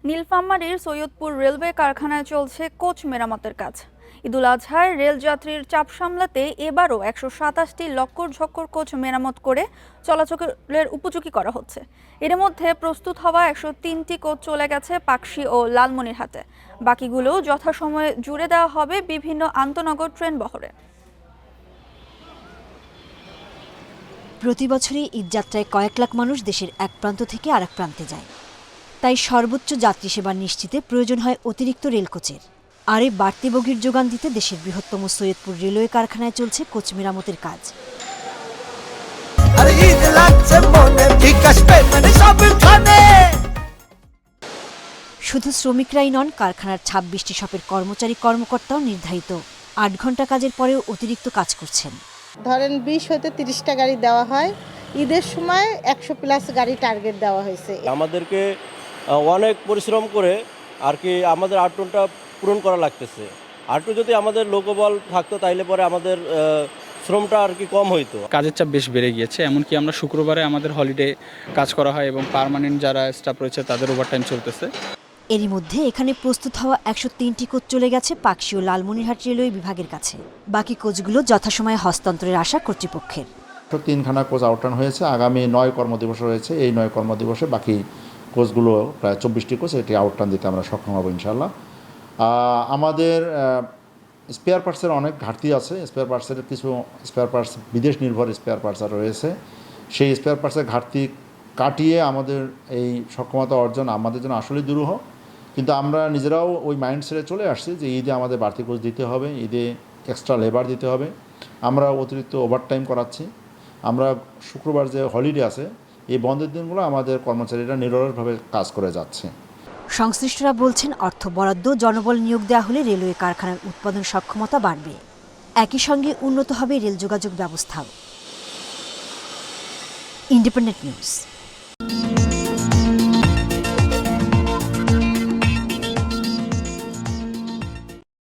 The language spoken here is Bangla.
নীলফামারীর সৈয়দপুর রেলওয়ে কারখানায় চলছে কোচ মেরামতের কাজ। ঈদুল আজহায় রেলযাত্রীর চাপ সামলাতে এবারও ১২৭টি লক্কর ঝক্কর কোচ মেরামত করে চলাচলের উপযোগী করা হচ্ছে। এর মধ্যে প্রস্তুত হওয়া ১০৩টি কোচ চলে গেছে পাকশী ও লালমনিরহাটে। বাকিগুলো যথাসময়ে জুড়ে দেওয়া হবে বিভিন্ন আন্তনগর ট্রেন বহরে। প্রতি বছরই ঈদযাত্রায় কয়েক লাখ মানুষ দেশের এক প্রান্ত থেকে আরেক প্রান্তে যায়। তাই সর্বোচ্চ যাত্রী সেবা নিশ্চিতে প্রয়োজন হয় অতিরিক্ত রেল কোচের। আর এই বাড়তি বগির যোগান দিতে দেশের বৃহত্তম সৈয়দপুর রেলওয়ে কারখানায় চলছে কোচ মেরামতের কাজ। শুধু শ্রমিকরাই নন, কারখানার ২৬টি শপের কর্মচারী-কর্মকর্তাও নির্ধারিত ৮ ঘন্টা কাজের পরেও অতিরিক্ত কাজ করছেন। ধরেন ২০ হতে ৩০টা গাড়ি দেওয়া হয়। ঈদের সময় ১০০+ গাড়ি টার্গেট দেওয়া হয়েছে। আমাদেরকে অনেক পরিশ্রম করে আর কি আমাদের ৮ ঘন্টা পূরণ করা লাগতেছে। আরটু যদি আমাদের লোকবল থাকতো তাইলে পরে আমাদের শ্রমটা আর কি কম হইতো। কাজের চাপ বেশ বেড়ে গিয়েছে, এমনকি আমরা শুক্রবারে আমাদের হলিডে কাজ করা হয় এবং পার্মানেন্ট যারা স্টাফ রয়েছে তাদের ওভারটাইম চলতেছে। এরই মধ্যে এখানে প্রস্তুত হওয়া ১০৩টি কোচ চলে গেছে পাকশী ও লালমনিরহাট রেলওয়ে বিভাগের কাছে। বাকি কোচগুলো যথাসময়ে হস্তান্তরের আশা কর্তৃপক্ষের। ৩খানা কোচ আউটরান হয়েছে। আগামী ৯ কর্মদিবস রয়েছে। এই ৯ কর্মদিবসে বাকি কোচগুলো প্রায় ২৪টি কোচ এটি আউটরান দিতে আমরা সক্ষম হব ইনশাআল্লাহ। আমাদের স্পেয়ার পার্টসের অনেক ঘাটতি আছে। স্পেয়ার পার্টসের কিছু স্পেয়ার পার্টস বিদেশ নির্ভর স্পেয়ার পার্টস রয়েছে। সেই স্পেয়ার পার্টসের ঘাটতি কাটিয়ে আমাদের এই সক্ষমতা অর্জন আমাদের জন্য আসলেই দুরূহ। কিন্তু আমরা নিজেরাও ওই মাইন্ডসেটে চলে আসছি যে ঈদে আমাদের বাড়তি কোচ দিতে হবে, ঈদে এক্সট্রা লেবার দিতে হবে। আমরা অতিরিক্ত ওভারটাইম করাচ্ছি। আমরা শুক্রবার যে হলিডে আছে এই বন্ধের দিনগুলো আমাদের কর্মচারীরা নিরলসভাবে কাজ করে যাচ্ছে। সংশ্লিষ্টরা বলছেন, অর্থ বরাদ্দ, জনবল নিয়োগ দেওয়া হলে রেলওয়ে কারখানার উৎপাদন সক্ষমতা বাড়বে। একই সঙ্গে উন্নত হবে রেল যোগাযোগ ব্যবস্থাও। Independent news.